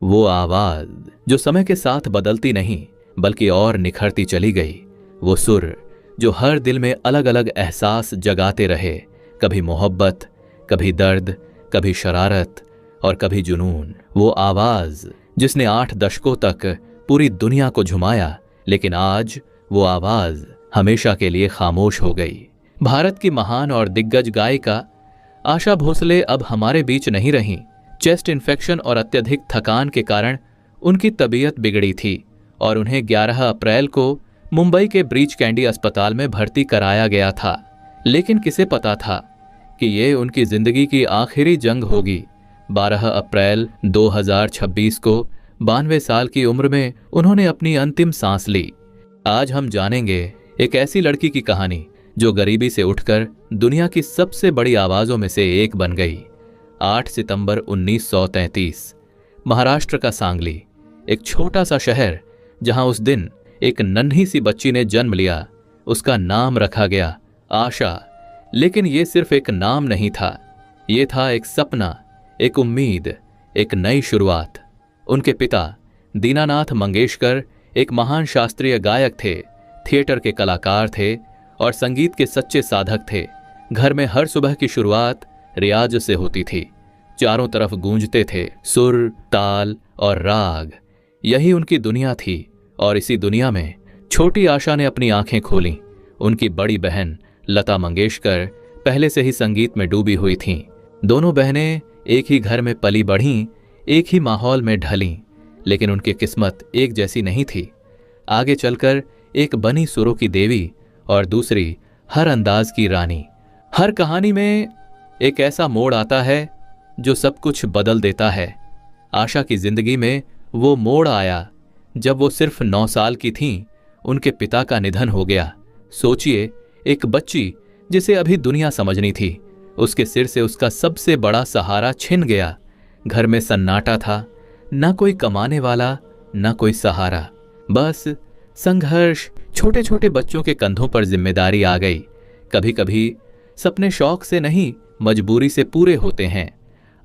वो आवाज जो समय के साथ बदलती नहीं बल्कि और निखरती चली गई, वो सुर जो हर दिल में अलग अलग एहसास जगाते रहे, कभी मोहब्बत, कभी दर्द, कभी शरारत और कभी जुनून। वो आवाज जिसने 8 दशकों तक पूरी दुनिया को झुमाया, लेकिन आज वो आवाज हमेशा के लिए खामोश हो गई। भारत की महान और दिग्गज गायिका आशा भोसले अब हमारे बीच नहीं रहीं। चेस्ट इन्फेक्शन और अत्यधिक थकान के कारण उनकी तबीयत बिगड़ी थी और उन्हें 11 अप्रैल को मुंबई के ब्रीच कैंडी अस्पताल में भर्ती कराया गया था। लेकिन किसे पता था कि ये उनकी जिंदगी की आखिरी जंग होगी। 12 अप्रैल 2026 को 92 साल की उम्र में उन्होंने अपनी अंतिम सांस ली। आज हम जानेंगे एक ऐसी लड़की की कहानी जो गरीबी से उठकर दुनिया की सबसे बड़ी आवाजों में से एक बन गई। 8 सितंबर 1933 महाराष्ट्र का सांगली, एक छोटा सा शहर जहां उस दिन एक नन्ही सी बच्ची ने जन्म लिया। उसका नाम रखा गया आशा। लेकिन ये सिर्फ एक नाम नहीं था, ये था एक सपना, एक उम्मीद, एक नई शुरुआत। उनके पिता दीनानाथ मंगेशकर एक महान शास्त्रीय गायक थे, थिएटर के कलाकार थे और संगीत के सच्चे साधक थे। घर में हर सुबह की शुरुआत रियाज से होती थी। चारों तरफ गूंजते थे सुर, ताल और राग। यही उनकी दुनिया थी और इसी दुनिया में छोटी आशा ने अपनी आंखें खोलीं। उनकी बड़ी बहन लता मंगेशकर पहले से ही संगीत में डूबी हुई थीं। दोनों बहनें एक ही घर में पली बढ़ीं, एक ही माहौल में ढलीं, लेकिन उनकी किस्मत एक जैसी नहीं थी। आगे चलकर एक बनी सुरों की देवी और दूसरी हर अंदाज की रानी। हर कहानी में एक ऐसा मोड़ आता है जो सब कुछ बदल देता है। आशा की जिंदगी में वो मोड़ आया जब वो सिर्फ 9 साल की थीं। उनके पिता का निधन हो गया। सोचिए, एक बच्ची जिसे अभी दुनिया समझनी थी, उसके सिर से उसका सबसे बड़ा सहारा छिन गया। घर में सन्नाटा था, ना कोई कमाने वाला, ना कोई सहारा, बस संघर्ष। छोटे छोटे बच्चों के कंधों पर जिम्मेदारी आ गई। कभी कभी सपने शौक से नहीं, मजबूरी से पूरे होते हैं।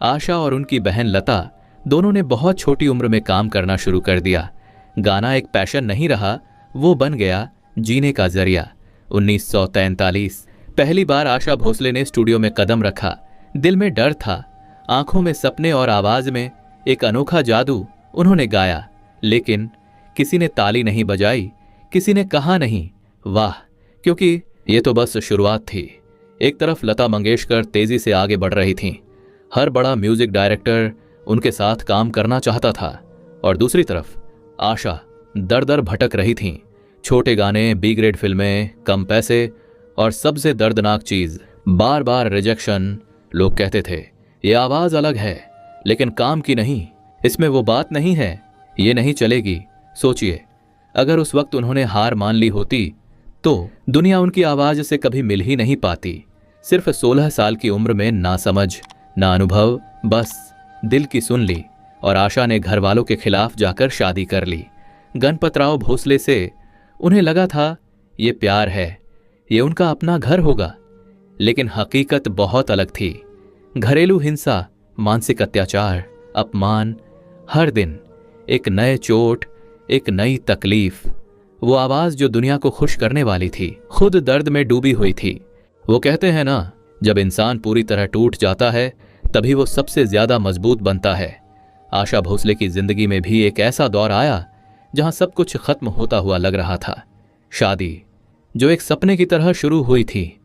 आशा और उनकी बहन लता दोनों ने बहुत छोटी उम्र में काम करना शुरू कर दिया। गाना एक पैशन नहीं रहा, वो बन गया जीने का जरिया। 1943 पहली बार आशा भोसले ने स्टूडियो में कदम रखा। दिल में डर था, आंखों में सपने और आवाज में एक अनोखा जादू। उन्होंने गाया, लेकिन किसी ने ताली नहीं बजाई, किसी ने कहा नहीं वाह, क्योंकि ये तो बस शुरुआत थी। एक तरफ लता मंगेशकर तेजी से आगे बढ़ रही थीं। हर बड़ा म्यूजिक डायरेक्टर उनके साथ काम करना चाहता था और दूसरी तरफ आशा दर दर भटक रही थीं। छोटे गाने, बी ग्रेड फिल्में, कम पैसे और सबसे दर्दनाक चीज, बार बार रिजेक्शन। लोग कहते थे ये आवाज अलग है लेकिन काम की नहीं, इसमें वो बात नहीं है, ये नहीं चलेगी। सोचिए, अगर उस वक्त उन्होंने हार मान ली होती तो दुनिया उनकी आवाज से कभी मिल ही नहीं पाती। सिर्फ 16 साल की उम्र में ना समझ ना अनुभव, बस दिल की सुन ली और आशा ने घर वालों के खिलाफ जाकर शादी कर ली। गणपतराव भोसले से उन्हें लगा था ये प्यार है, ये उनका अपना घर होगा। लेकिन हकीकत बहुत अलग थी। घरेलू हिंसा, मानसिक अत्याचार, अपमान, हर दिन एक नए चोट, एक नई तकलीफ। वो आवाज जो दुनिया को खुश करने वाली थी, खुद दर्द में डूबी हुई थी। वो कहते हैं ना, जब इंसान पूरी तरह टूट जाता है तभी वो सबसे ज्यादा मजबूत बनता है। आशा भोसले की जिंदगी में भी एक ऐसा दौर आया जहां सब कुछ खत्म होता हुआ लग रहा था। शादी जो एक सपने की तरह शुरू हुई थी,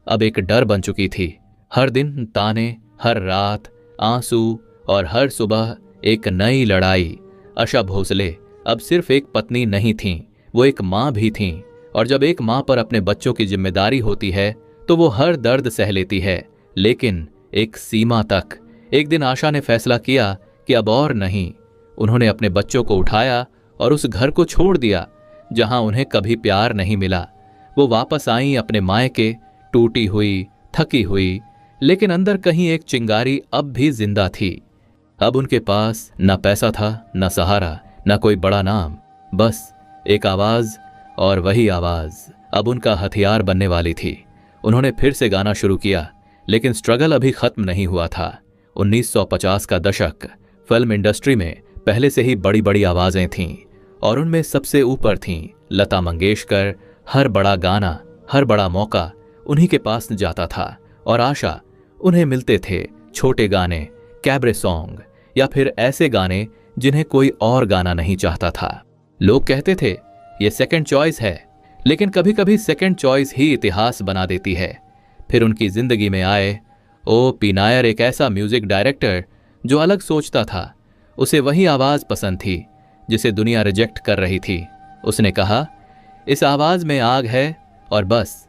अब एक डर बन चुकी थी। हर दिन ताने, हर रात आंसू और हर सुबह एक नई लड़ाई। आशा भोसले अब सिर्फ एक पत्नी नहीं थीं, वो एक माँ भी थीं। और जब एक माँ पर अपने बच्चों की जिम्मेदारी होती है तो वो हर दर्द सह लेती है, लेकिन एक सीमा तक। एक दिन आशा ने फैसला किया कि अब और नहीं। उन्होंने अपने बच्चों को उठाया और उस घर को छोड़ दिया जहां उन्हें कभी प्यार नहीं मिला। वो वापस आई अपने मायके, टूटी हुई, थकी हुई, लेकिन अंदर कहीं एक चिंगारी अब भी जिंदा थी। अब उनके पास न पैसा था, न सहारा, न कोई बड़ा नाम, बस एक आवाज। और वही आवाज अब उनका हथियार बनने वाली थी। उन्होंने फिर से गाना शुरू किया, लेकिन स्ट्रगल अभी खत्म नहीं हुआ था। 1950 का दशक, फिल्म इंडस्ट्री में पहले से ही बड़ी बड़ी आवाजें थीं और उनमें सबसे ऊपर थीं लता मंगेशकर। हर बड़ा गाना, हर बड़ा मौका उन्हीं के पास जाता था और आशा उन्हें मिलते थे छोटे गाने, कैबरे सॉन्ग या फिर ऐसे गाने जिन्हें कोई और गाना नहीं चाहता था। लोग कहते थे ये सेकंड चॉइस है, लेकिन कभी कभी सेकंड चॉइस ही इतिहास बना देती है। फिर उनकी जिंदगी में आए ओ पी नायर, एक ऐसा म्यूजिक डायरेक्टर जो अलग सोचता था। उसे वही आवाज पसंद थी जिसे दुनिया रिजेक्ट कर रही थी। उसने कहा इस आवाज में आग है और बस।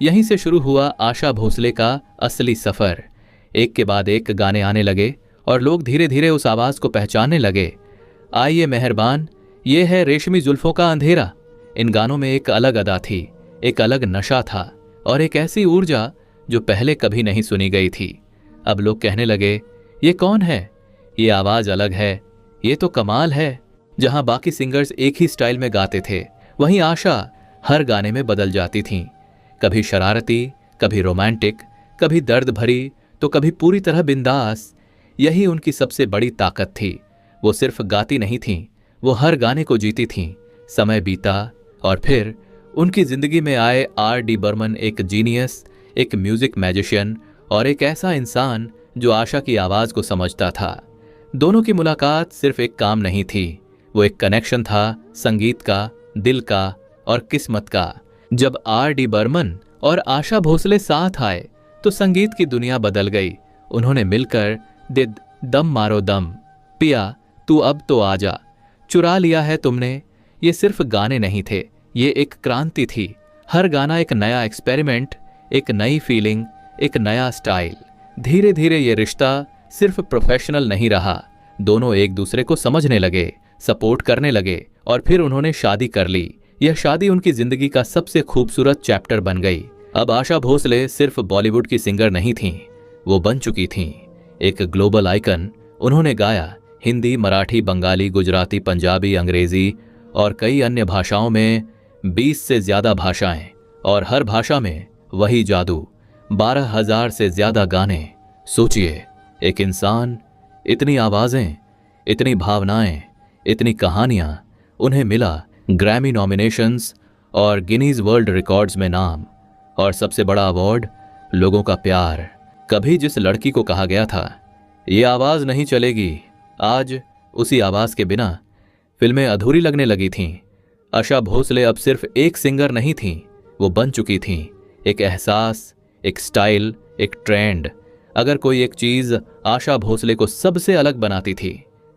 यहीं से शुरू हुआ आशा भोसले का असली सफर। एक के बाद एक गाने आने लगे और लोग धीरे धीरे उस आवाज को पहचानने लगे। आइए मेहरबान, ये है रेशमी जुल्फों का अंधेरा। इन गानों में एक अलग अदा थी, एक अलग नशा था और एक ऐसी ऊर्जा जो पहले कभी नहीं सुनी गई थी। अब लोग कहने लगे ये कौन है, ये आवाज अलग है, ये तो कमाल है। जहां बाकी सिंगर्स एक ही स्टाइल में गाते थे, वहीं आशा हर गाने में बदल जाती थीं। कभी शरारती, कभी रोमांटिक, कभी दर्द भरी, तो कभी पूरी तरह बिंदास। यही उनकी सबसे बड़ी ताकत थी। वो सिर्फ गाती नहीं थीं, वो हर गाने को जीती थीं। समय बीता और फिर उनकी जिंदगी में आए R.D. बर्मन, एक जीनियस, एक म्यूजिक मैजिशियन और एक ऐसा इंसान जो आशा की आवाज को समझता था। दोनों की मुलाकात सिर्फ एक काम नहीं थी, वो एक कनेक्शन था, संगीत का, दिल का और किस्मत का। जब R.D. बर्मन और आशा भोसले साथ आए तो संगीत की दुनिया बदल गई। उन्होंने मिलकर दिद दम मारो दम, पिया तू अब तो आजा, चुरा लिया है तुमने, ये सिर्फ गाने नहीं थे, ये एक क्रांति थी। हर गाना एक नया एक्सपेरिमेंट, एक नई फीलिंग, एक नया स्टाइल। धीरे धीरे ये रिश्ता सिर्फ प्रोफेशनल नहीं रहा। दोनों एक दूसरे को समझने लगे, सपोर्ट करने लगे और फिर उन्होंने शादी कर ली। यह शादी उनकी जिंदगी का सबसे खूबसूरत चैप्टर बन गई। अब आशा भोसले सिर्फ बॉलीवुड की सिंगर नहीं थीं, वो बन चुकी थीं एक ग्लोबल आइकन। उन्होंने गाया हिंदी, मराठी, बंगाली, गुजराती, पंजाबी, अंग्रेजी और कई अन्य भाषाओं में 20 से ज्यादा भाषाएं, और हर भाषा में वही जादू। 12,000 से ज्यादा गाने। सोचिए, एक इंसान, इतनी आवाजें, इतनी भावनाएं, इतनी कहानियां। उन्हें मिला ग्रैमी नॉमिनेशंस और गिनीज वर्ल्ड रिकॉर्ड्स में नाम, और सबसे बड़ा अवार्ड, लोगों का प्यार। कभी जिस लड़की को कहा गया था ये आवाज नहीं चलेगी, आज उसी आवाज के बिना फिल्में अधूरी लगने लगी थीं। आशा भोसले अब सिर्फ एक सिंगर नहीं थीं, वो बन चुकी थीं एक एहसास, एक स्टाइल, एक ट्रेंड। अगर कोई एक चीज आशा भोसले को सबसे अलग बनाती थी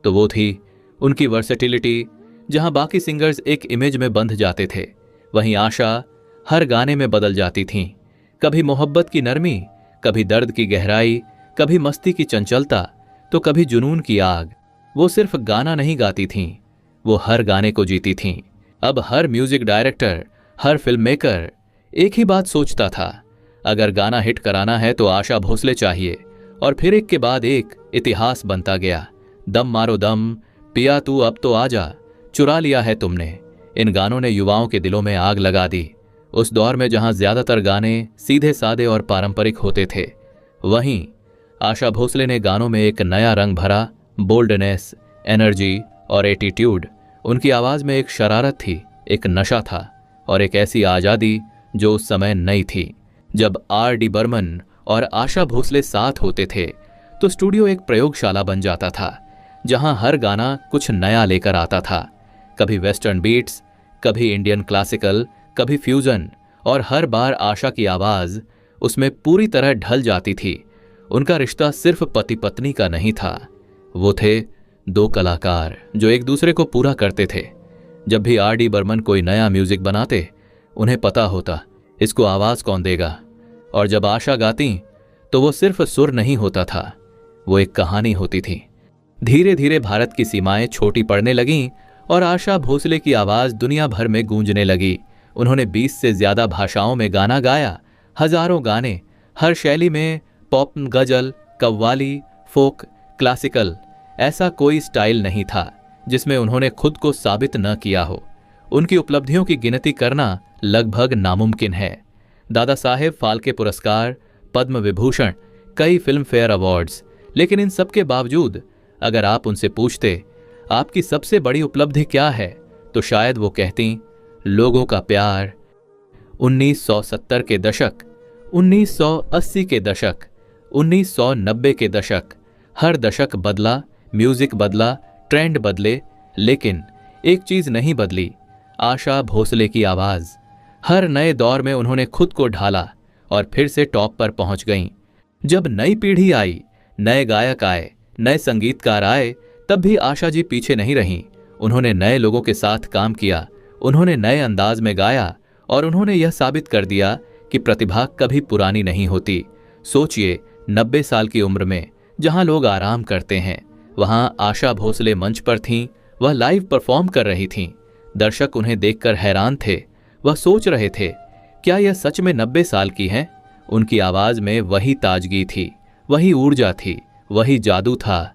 तो वो थी उनकी वर्सेटिलिटी। जहां बाकी सिंगर्स एक इमेज में बंध जाते थे, वहीं आशा हर गाने में बदल जाती थीं। कभी मोहब्बत की नरमी, कभी दर्द की गहराई, कभी मस्ती की चंचलता, तो कभी जुनून की आग। वो सिर्फ गाना नहीं गाती थीं, वो हर गाने को जीती थीं। अब हर म्यूजिक डायरेक्टर, हर फिल्म मेकर एक ही बात सोचता था, अगर गाना हिट कराना है तो आशा भोसले चाहिए। और फिर एक के बाद एक इतिहास बनता गया। दम मारो दम, पिया तू अब तो आजा, चुरा लिया है तुमने। इन गानों ने युवाओं के दिलों में आग लगा दी। उस दौर में जहां ज्यादातर गाने सीधे सादे और पारंपरिक होते थे, वहीं आशा भोसले ने गानों में एक नया रंग भरा, बोल्डनेस, एनर्जी और एटीट्यूड। उनकी आवाज में एक शरारत थी, एक नशा था और एक ऐसी आजादी जो उस समय नई थी। जब R.D. बर्मन और आशा भोसले साथ होते थे तो स्टूडियो एक प्रयोगशाला बन जाता था, जहां हर गाना कुछ नया लेकर आता था। कभी वेस्टर्न बीट्स, कभी इंडियन क्लासिकल, कभी फ्यूजन, और हर बार आशा की आवाज उसमें पूरी तरह ढल जाती थी। उनका रिश्ता सिर्फ पति पत्नी का नहीं था, वो थे दो कलाकार जो एक दूसरे को पूरा करते थे। जब भी R.D. बर्मन कोई नया म्यूजिक बनाते, उन्हें पता होता इसको आवाज कौन देगा, और जब आशा गाती तो वो सिर्फ सुर नहीं होता था, वो एक कहानी होती थी। धीरे धीरे भारत की सीमाएं छोटी पड़ने लगीं और आशा भोसले की आवाज दुनिया भर में गूंजने लगी। उन्होंने 20 से ज्यादा भाषाओं में गाना गाया, हजारों गाने, हर शैली में, पॉप, गजल, कव्वाली, फोक, क्लासिकल। ऐसा कोई स्टाइल नहीं था जिसमें उन्होंने खुद को साबित न किया हो। उनकी उपलब्धियों की गिनती करना लगभग नामुमकिन है। दादा साहेब फाल्के पुरस्कार, पद्म विभूषण, कई फिल्म फेयर अवार्ड्स। लेकिन इन सब के बावजूद अगर आप उनसे पूछते आपकी सबसे बड़ी उपलब्धि क्या है, तो शायद वो कहती, लोगों का प्यार। 1970 के दशक, 1980 के दशक, 1990 के दशक, हर दशक बदला, म्यूजिक बदला, ट्रेंड बदले, लेकिन एक चीज नहीं बदली, आशा भोसले की आवाज। हर नए दौर में उन्होंने खुद को ढाला और फिर से टॉप पर पहुंच गईं। जब नई पीढ़ी आई, नए गायक आए, नए संगीतकार आए, तब भी आशा जी पीछे नहीं रहीं। उन्होंने नए लोगों के साथ काम किया, उन्होंने नए अंदाज में गाया और उन्होंने यह साबित कर दिया कि प्रतिभा कभी पुरानी नहीं होती। सोचिए, 90 साल की उम्र में जहां लोग आराम करते हैं, वहां आशा भोसले मंच पर थीं। वह लाइव परफॉर्म कर रही थीं। दर्शक उन्हें देखकर हैरान थे। वह सोच रहे थे, क्या यह सच में 90 साल की हैं? उनकी आवाज में वही ताजगी थी, वही ऊर्जा थी, वही जादू था।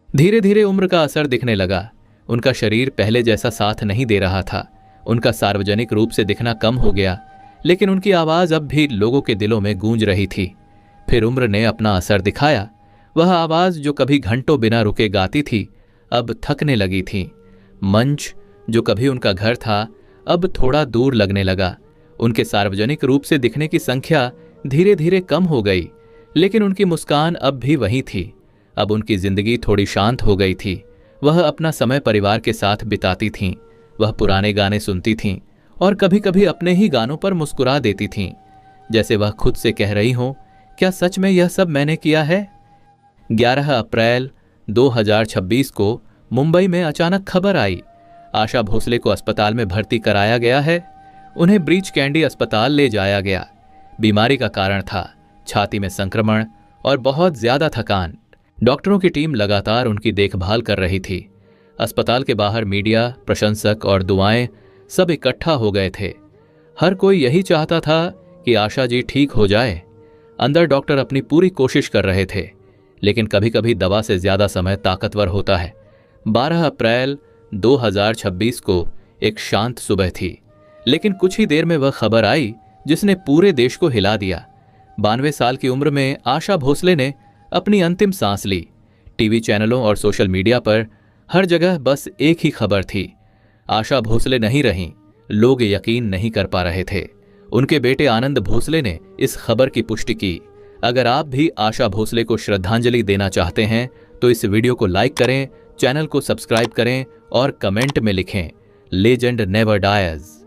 धीरे धीरे उम्र का असर दिखने लगा। उनका शरीर पहले जैसा साथ नहीं दे रहा था। उनका सार्वजनिक रूप से दिखना कम हो गया, लेकिन उनकी आवाज अब भी लोगों के दिलों में गूंज रही थी। फिर उम्र ने अपना असर दिखाया। वह आवाज जो कभी घंटों बिना रुके गाती थी, अब थकने लगी थी। मंच जो कभी उनका घर था, अब थोड़ा दूर लगने लगा। उनके सार्वजनिक रूप से दिखने की संख्या धीरे धीरे कम हो गई, लेकिन उनकी मुस्कान अब भी वही थी। अब उनकी जिंदगी थोड़ी शांत हो गई थी। वह अपना समय परिवार के साथ बिताती थीं। वह पुराने गाने सुनती थीं और कभी कभी अपने ही गानों पर मुस्कुरा देती थीं, जैसे वह खुद से कह रही हों, क्या सच में यह सब मैंने किया है? 11 अप्रैल 2026 को मुंबई में अचानक खबर आई, आशा भोसले को अस्पताल में भर्ती कराया गया है। उन्हें ब्रीच कैंडी अस्पताल ले जाया गया। बीमारी का कारण था छाती में संक्रमण और बहुत ज्यादा थकान। डॉक्टरों की टीम लगातार उनकी देखभाल कर रही थी। अस्पताल के बाहर मीडिया, प्रशंसक और दुआएं सब इकट्ठा हो गए थे। हर कोई यही चाहता था कि आशा जी ठीक हो जाए। अंदर डॉक्टर अपनी पूरी कोशिश कर रहे थे, लेकिन कभी कभी दवा से ज्यादा समय ताकतवर होता है। 12 अप्रैल 2026 को एक शांत सुबह थी, लेकिन कुछ ही देर में वह खबर आई जिसने पूरे देश को हिला दिया। 92 साल की उम्र में आशा भोसले ने अपनी अंतिम सांस ली। टीवी चैनलों और सोशल मीडिया पर हर जगह बस एक ही खबर थी, आशा भोसले नहीं रहीं। लोग यकीन नहीं कर पा रहे थे। उनके बेटे आनंद भोसले ने इस खबर की पुष्टि की। अगर आप भी आशा भोसले को श्रद्धांजलि देना चाहते हैं तो इस वीडियो को लाइक करें, चैनल को सब्सक्राइब करें और कमेंट में लिखें, लेजेंड नेवर डायज।